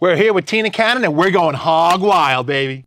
We're here with Tina Cannon and we're going hog wild, baby.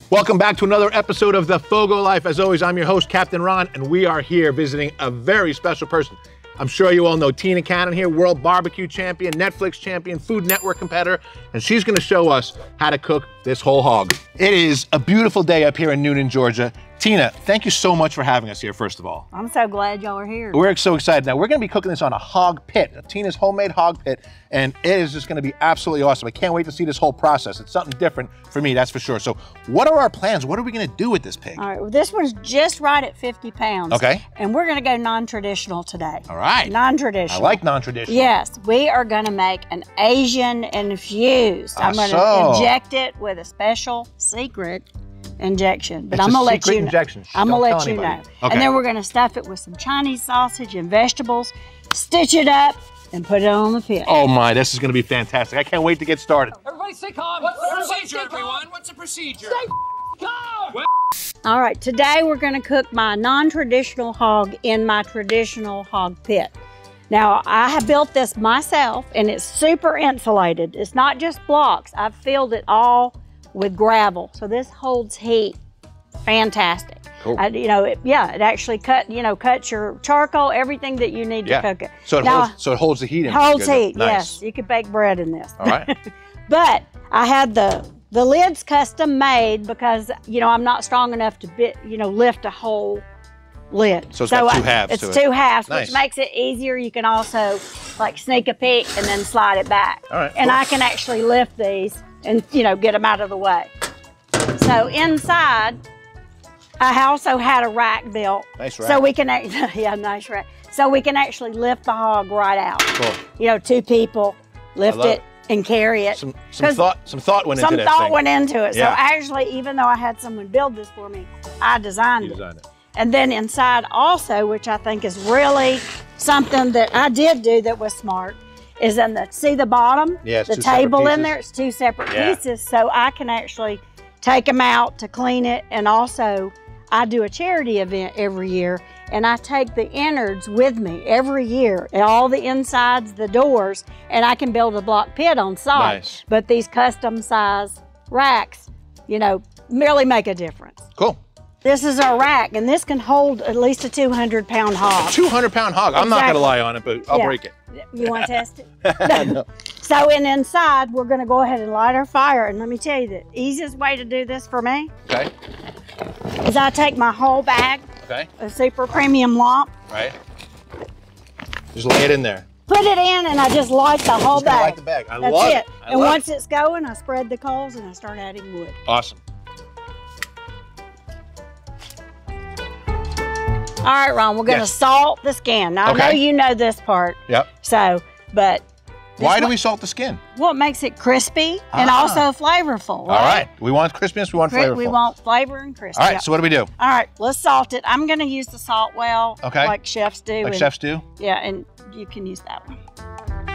Welcome back to another episode of The FOGO Life. As always, I'm your host, Captain Ron, and we are here visiting a very special person. I'm sure you all know Tina Cannon here, world barbecue champion, Netflix champion, Food Network competitor, and she's gonna show us how to cook this whole hog. It is a beautiful day up here in Noonan, Georgia. Tina, thank you so much for having us here, first of all. I'm so glad y'all are here. We're so excited. Now, we're gonna be cooking this on a hog pit, Tina's homemade hog pit, and it is just gonna be absolutely awesome. I can't wait to see this whole process. It's something different for me, that's for sure. So what are our plans? What are we gonna do with this pig? All right, well, this one's just right at 50 pounds. Okay. And we're gonna go non-traditional today. All right. Non-traditional. I like non-traditional. Yes, we are gonna make an Asian infused. I'm gonna inject it with a special secret injection, but I'm gonna let you know. I'm gonna let you know. Okay. And then we're gonna stuff it with some Chinese sausage and vegetables, stitch it up, and put it on the pit. Oh my, this is gonna be fantastic. I can't wait to get started. Everybody stay calm. What's the procedure, everyone? What's the procedure? Stay calm! All right, today we're gonna cook my non-traditional hog in my traditional hog pit. Now, I have built this myself, and it's super insulated. It's not just blocks. I've filled it all with gravel, so this holds heat. Fantastic. Cool. It actually cuts your charcoal, everything that you need to cook it. So it holds the heat in. Holds heat, nice. Yes. You could bake bread in this. All right. But I had the lids custom made because I'm not strong enough to lift a whole lid. So it's got two halves. It's two halves, nice. Which makes it easier. You can also like sneak a peek and then slide it back. All right. And cool. I can actually lift these and get them out of the way. So inside, I also had a rack built. Nice rack. So we can, nice rack. So we can actually lift the hog right out. Cool. 2 people lift it and carry it. Some thought went into this thing. Some thought went into it. Yeah. So actually, even though I had someone build this for me, I designed it. You designed it. And then inside also, which I think is really something that I did do that was smart, is see the bottom? Yeah, the table in there, it's 2 separate pieces. So I can actually take them out to clean it. And also, I do a charity event every year, and I take the innards with me every year, all the insides, the doors, and I can build a block pit on site. Nice. But these custom size racks, really make a difference. Cool. This is our rack, and this can hold at least a 200-pound hog. 200-pound hog. I'm not gonna lie on it, but I'll break it. You want to test it? No. So inside, we're gonna go ahead and light our fire. And let me tell you, the easiest way to do this for me is I take my whole bag of super premium lump. Right. Just lay it in there. Put it in, and I just light the whole bag. Light the bag. I love it. And once it's going, I spread the coals and I start adding wood. Awesome. All right, Ron, we're gonna salt the skin. Now, I know you know this part. Yep. So, but. Why do we salt the skin? Well, it makes it crispy and also flavorful, right? All right. We want crispiness, we want flavorful. We want flavor and crispy. All right, so what do we do? All right, let's salt it. I'm gonna use the salt well, like chefs do. Like chefs do? Yeah, and you can use that one.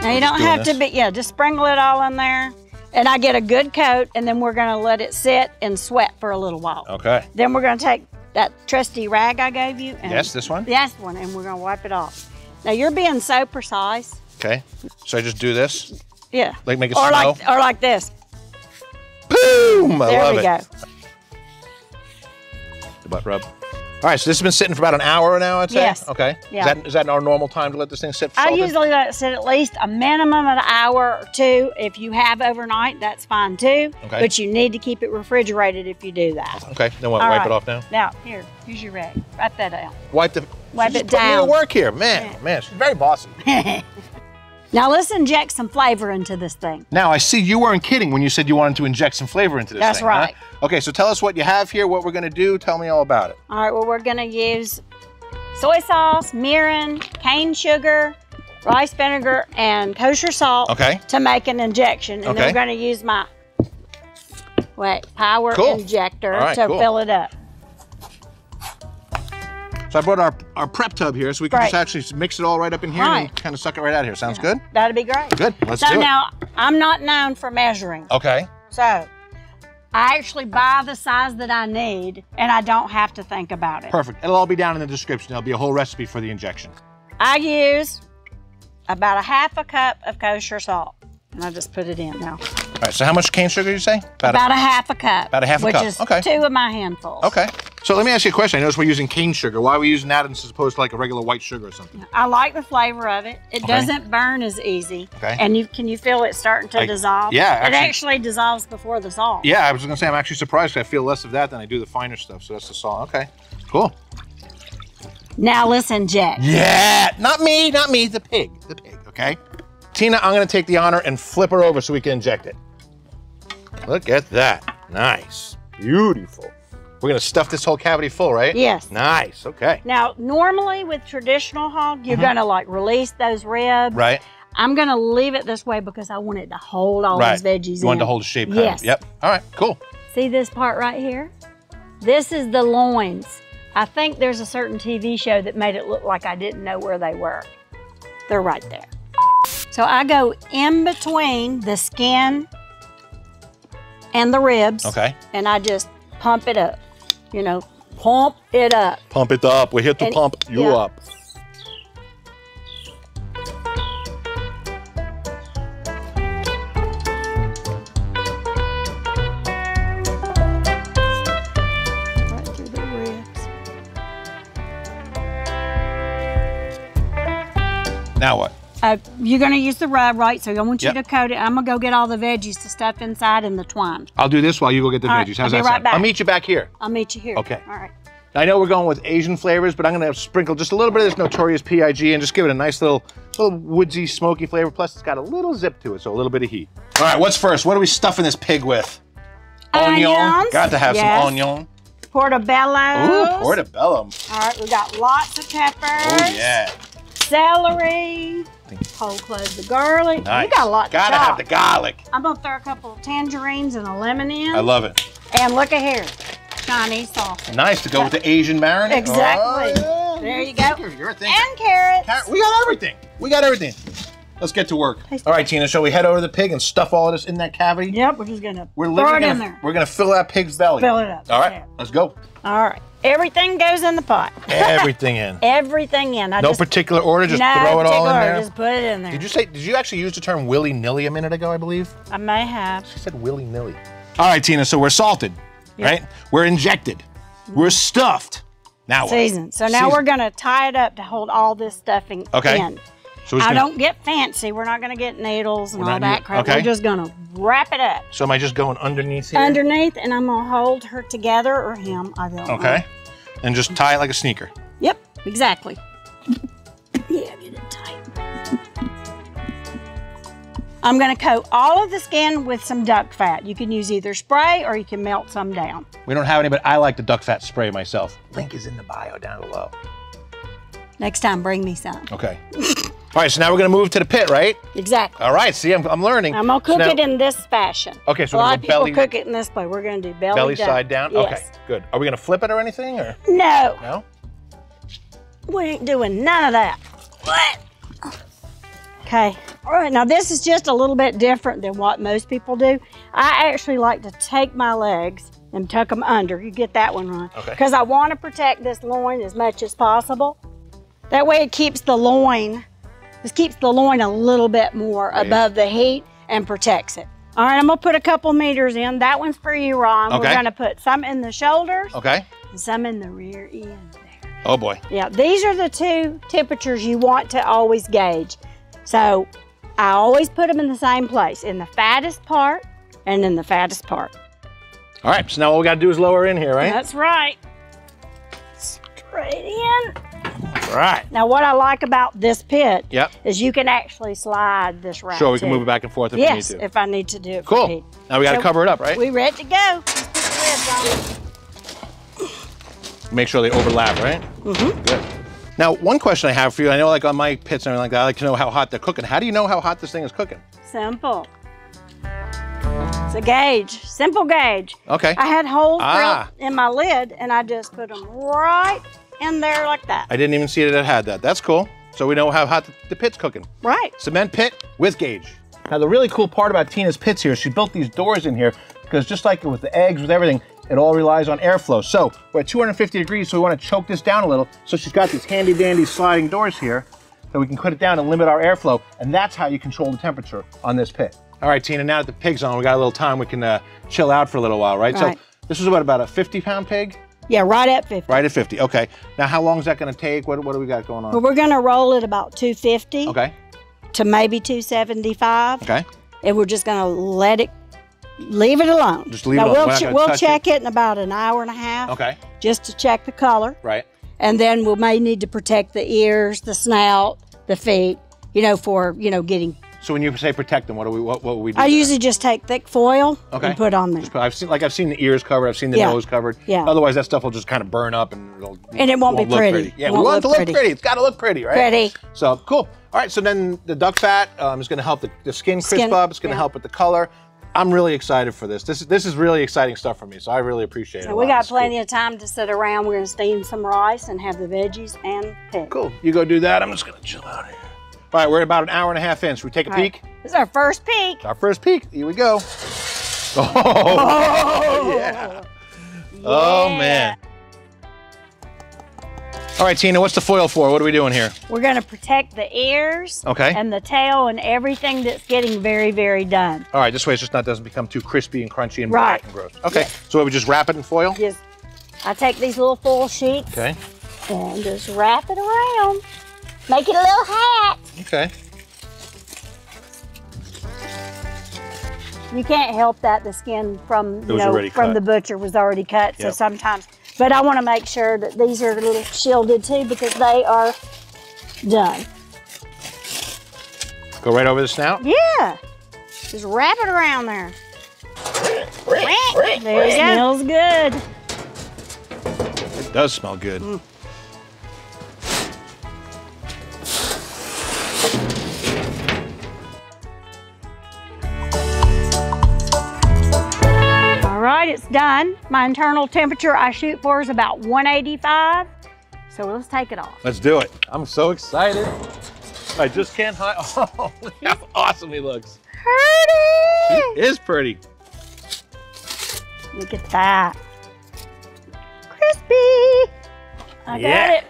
Now, you don't have to just sprinkle it all in there. And I get a good coat, and then we're gonna let it sit and sweat for a little while. Okay. Then we're gonna take that trusty rag I gave you. And this one? This one, and we're gonna wipe it off. Now, you're being so precise. Okay, so I just do this? Yeah. Like make it snow? Or like this. Boom! I love it. There we go. The butt rub. All right, so this has been sitting for about an hour now, I'd say? Yes. Okay. Yeah. Is that our normal time to let this thing sit for I usually let it sit at least a minimum of an hour or 2. If you have overnight, that's fine too. Okay. But you need to keep it refrigerated if you do that. Okay, then what, wipe it off now? Now, here's your rag. Wipe that down. Wipe it down. Put me to work here. Man, she's very bossy. Now let's inject some flavor into this thing. Now I see you weren't kidding when you said you wanted to inject some flavor into this thing. That's right. Huh? Okay, so tell us what you have here, what we're gonna do. Tell me all about it. All right, well, we're gonna use soy sauce, mirin, cane sugar, rice vinegar, and kosher salt to make an injection. And then we're gonna use my power injector to fill it up. So I brought our prep tub here so we can just actually mix it all right up in here and kind of suck it right out here. Sounds good? That'd be great. Good, let's do it. So now, I'm not known for measuring. Okay. So, I actually buy the size that I need, and I don't have to think about it. Perfect. It'll all be down in the description. There'll be a whole recipe for the injection. I use about a half a cup of kosher salt, and I just put it in now. All right, so how much cane sugar did you say? About a half a cup. About a half a cup, which is okay. 2 of my handfuls. Okay. So let me ask you a question. I noticed we're using cane sugar. Why are we using that as opposed to like a regular white sugar or something? I like the flavor of it. It doesn't burn as easy. Okay. And can you feel it starting to dissolve? Yeah. It actually dissolves before the salt. Yeah, I was gonna say I'm actually surprised because I feel less of that than I do the finer stuff. So that's the salt. Okay. Cool. Now listen, Jack. Yeah. Not me. The pig. The pig. Okay. Tina, I'm gonna take the honor and flip her over so we can inject it. Look at that. Nice. Beautiful. We're gonna stuff this whole cavity full, right? Yes. Nice, okay. Now, normally with traditional hog, you're gonna like release those ribs. Right. I'm gonna leave it this way because I want it to hold all those veggies in. You want it to hold the shape, kind yes. of. Yep. All right, cool. See this part right here? This is the loins. I think there's a certain TV show that made it look like I didn't know where they were. They're right there. So I go in between the skin and the ribs. Okay. And I just pump it up. You know, pump it up. Pump it up. We're here to pump you up. Right through the ribs. Now what? You're going to use the rub, right? So I want you to coat it. I'm going to go get all the veggies to stuff inside in the twine. I'll do this while you go get the veggies. How's that sound? Back. I'll meet you back here. I'll meet you here. Okay. All right. I know we're going with Asian flavors, but I'm going to sprinkle just a little bit of this Notorious P.I.G. and just give it a nice little woodsy, smoky flavor. Plus, it's got a little zip to it, so a little bit of heat. All right, what's first? What are we stuffing this pig with? Onion. Got to have some onion. Portobello. Ooh, portobello. All right, we got lots of peppers. Oh, yeah. Celery. Whole clove the garlic. Nice. We got a lot to Gotta have the garlic. I'm going to throw a couple of tangerines and a lemon in. I love it. And look at here. Chinese sauce. Nice to go with the Asian marinade. Exactly. Oh, yeah. There you go. You're a thinker. And carrots. We got everything. We got everything. Let's get to work. All right, Tina, shall we head over to the pig and stuff all of this in that cavity? Yep, we're just going to throw it in there. We're going to fill that pig's belly. Fill it up. All right, let's go. All right. Everything goes in the pot. Everything in. Everything in. No particular order, just throw it all in there? Just put it in there. Did you actually use the term willy-nilly a minute ago, I believe? I may have. She said willy-nilly. All right, Tina, so we're salted, right? We're injected. We're stuffed. Now what? Seasoned. So now we're going to tie it up to hold all this stuffing in. So I don't get fancy. We're not going to get needles and all that crap. We're just going to wrap it up. So am I just going underneath here? Underneath, and I'm going to hold her together, or him, I don't know. Okay. And just tie it like a sneaker. Yep, exactly. Yeah, get it tight. I'm going to coat all of the skin with some duck fat. You can use either spray or you can melt some down. We don't have any, but I like the duck fat spray myself. Link is in the bio down below. Next time, bring me some. Okay. All right, so now we're gonna move to the pit, right? Exactly. All right, see, I'm learning. I'm gonna cook it in this fashion. Okay, so a lot of people cook it in this way. We're gonna do belly down. Side down? Yes. Okay, good. Are we gonna flip it or anything, or? No. No? We ain't doing none of that. What? Okay, all right, now this is just a little bit different than what most people do. I actually like to take my legs and tuck them under. You get that one right. Okay. Because I want to protect this loin as much as possible. That way it keeps the loin, a little bit more above the heat and protects it. All right, I'm gonna put a couple meters in. That one's for you, Ron. Okay. We're gonna put some in the shoulders. Okay. And some in the rear end there. Oh boy. Yeah, these are the two temperatures you want to always gauge. So I always put them in the same place, in the fattest part and in the fattest part. All right, so now all we gotta do is lower in here, right? That's right. Straight in. All right. Now what I like about this pit Yep. is you can actually slide this right. Sure, we can move it back and forth if we need to. Yes, if I need to do it. Cool. For heat. Now we gotta cover it up, right? We ready to go. Let's put the lids on. Make sure they overlap, right? Mm-hmm. Good. Now, one question I have for you, I know like on my pits and everything like that, I like to know how hot they're cooking. How do you know how hot this thing is cooking? Simple. It's a gauge, simple gauge. Okay. I had holes drilled in my lid and I just put them right in there like that. I didn't even see that it had that. That's cool. So we know how hot the pit's cooking. Right. Cement pit with gauge. Now, the really cool part about Tina's pits here is she built these doors in here because just like with the eggs, with everything, it all relies on airflow. So we're at 250 degrees, so we want to choke this down a little. So she's got these handy dandy sliding doors here that we can put it down and limit our airflow. And that's how you control the temperature on this pit. All right, Tina, now that the pig's on, we got a little time, we can chill out for a little while, right? So this is about a 50-pound pig? Yeah, right at 50. Right at 50, okay. Now, how long is that gonna take? What do we got going on? Well, we're gonna roll it about 250 to maybe 275. Okay. And we're just gonna leave it alone. Just leave it alone. We'll check it in about an hour and a half. Okay. Just to check the color. Right. And then we may need to protect the ears, the snout, the feet, for, getting. So when you say protect them, what would we do? I usually just take thick foil and put on there. I've seen the ears covered, I've seen the nose covered. Yeah. Otherwise that stuff will just kind of burn up and it won't be pretty. Yeah, we want it to look pretty. It's got to look pretty, right? Pretty. So cool. All right, so then the duck fat is going to help the skin crisp up. It's going to help with the color. I'm really excited for this. This is really exciting stuff for me, so I really appreciate it. So we got plenty of time to sit around. We're going to steam some rice and have the veggies and pig. Cool. You go do that. I'm just going to chill out here. All right, we're about an hour and a half in. Should we take a peek? This is our first peek. Our first peek. Here we go. Oh, yeah. Oh, man. All right, Tina, what's the foil for? What are we doing here? We're going to protect the ears and the tail and everything that's getting very, very done. All right, this way it just doesn't become too crispy and crunchy and black and gross. Okay, so we just wrap it in foil? Yes. I take these little foil sheets and just wrap it around. Make it a little hat. Okay. You can't help that the skin from the butcher was already cut. So sometimes, but I want to make sure that these are a little shielded too because they are done. Go right over the snout? Yeah. Just wrap it around there. There you go. Smells good. It does smell good. All right, it's done. My internal temperature I shoot for is about 185. So let's take it off. Let's do it. I'm so excited. I just can't hide. Oh, look how awesome he looks. Pretty. He is pretty. Look at that. Crispy. I got it.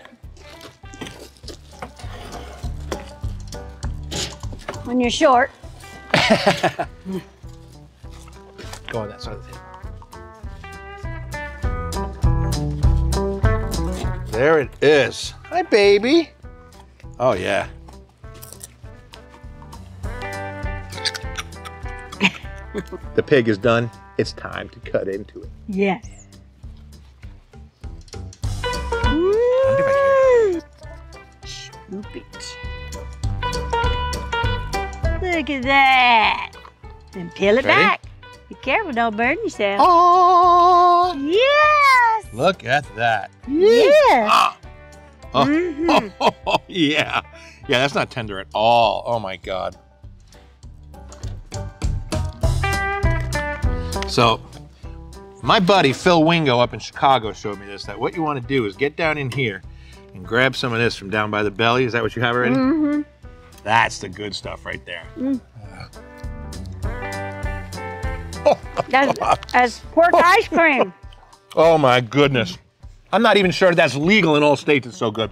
When you're short. Go on that side of the table. There it is. Hi, baby. Oh, yeah. The pig is done. It's time to cut into it. Yes. Scoop it. Look at that. Then peel it back. Be careful, don't burn yourself. Oh! Yes! Look at that. Yes! Ah. Oh, yeah. Yeah, that's not tender at all. Oh my God. So, my buddy Phil Wingo up in Chicago showed me this, that what you want to do is get down in here and grab some of this from down by the belly. Is that what you have already? Mm-hmm. That's the good stuff right there. That's pork ice cream. Oh my goodness. I'm not even sure that's legal in all states. It's so good.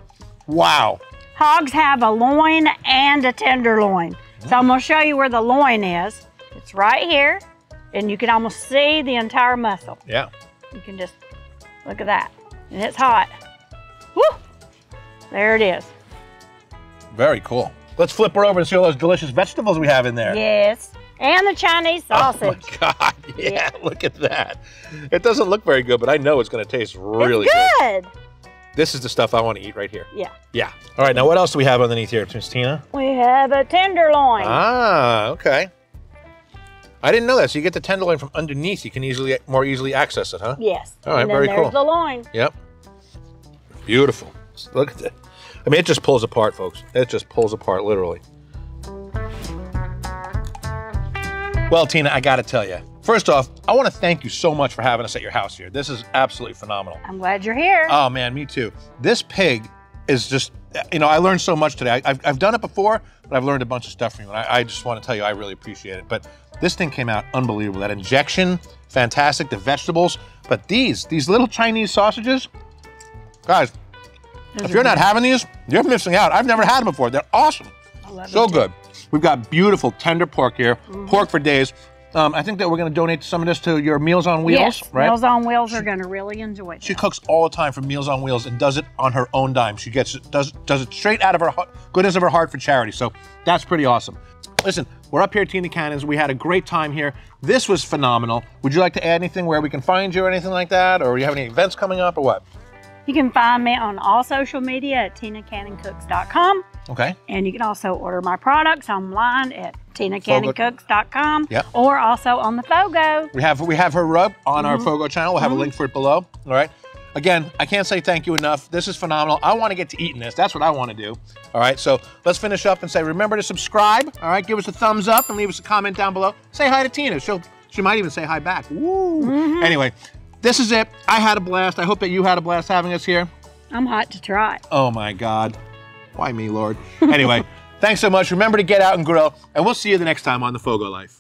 Wow. Hogs have a loin and a tenderloin. So I'm gonna show you where the loin is. It's right here, and you can almost see the entire muscle. Yeah. You can just, look at that. And it's hot. Woo! There it is. Very cool. Let's flip her over and see all those delicious vegetables we have in there. Yes. And the Chinese sausage. Oh my God, yeah, look at that. It doesn't look very good, but I know it's gonna taste really good. This is the stuff I want to eat right here. Yeah. Yeah. All right, now what else do we have underneath here, Miss Tina? We have a tenderloin. Ah, okay. I didn't know that. So you get the tenderloin from underneath. You can more easily access it, huh? Yes. All right, and then very cool. there's the loin. Yep. Beautiful. Look at that. I mean, it just pulls apart, folks. It just pulls apart, literally. Well, Tina, I gotta tell you. First off, I want to thank you so much for having us at your house here. This is absolutely phenomenal. I'm glad you're here. Oh man, me too. This pig is just, you know, I learned so much today. I've done it before, but I've learned a bunch of stuff from you, and I just want to tell you I really appreciate it. But this thing came out unbelievable. That injection, fantastic. The vegetables, but these little Chinese sausages, guys, if you're not having these, you're missing out. I've never had them before. They're awesome. So good. We've got beautiful tender pork here, pork for days. I think that we're going to donate some of this to your Meals on Wheels, yes, right? Meals on Wheels are going to really enjoy it. She cooks all the time for Meals on Wheels and does it on her own dime. She does it straight out of her goodness of her heart for charity. So that's pretty awesome. Listen, we're up here at Tina Cannon's. We had a great time here. This was phenomenal. Would you like to add anything where we can find you or anything like that? Or you have any events coming up or what? You can find me on all social media at tinacannoncooks.com. Okay. And you can also order my products online at tinacannoncooks.com. Yep. Or also on the FOGO. We have her rub on our FOGO channel. We'll have a link for it below. All right. Again, I can't say thank you enough. This is phenomenal. I want to get to eating this. That's what I want to do. All right. So let's finish up and say, remember to subscribe. All right. Give us a thumbs up and leave us a comment down below. Say hi to Tina. She might even say hi back. Woo. Anyway. This is it. I had a blast. I hope that you had a blast having us here. I'm hot to try. Oh my God. Why me, Lord? Anyway, thanks so much. Remember to get out and grill, and we'll see you the next time on The FOGO Life.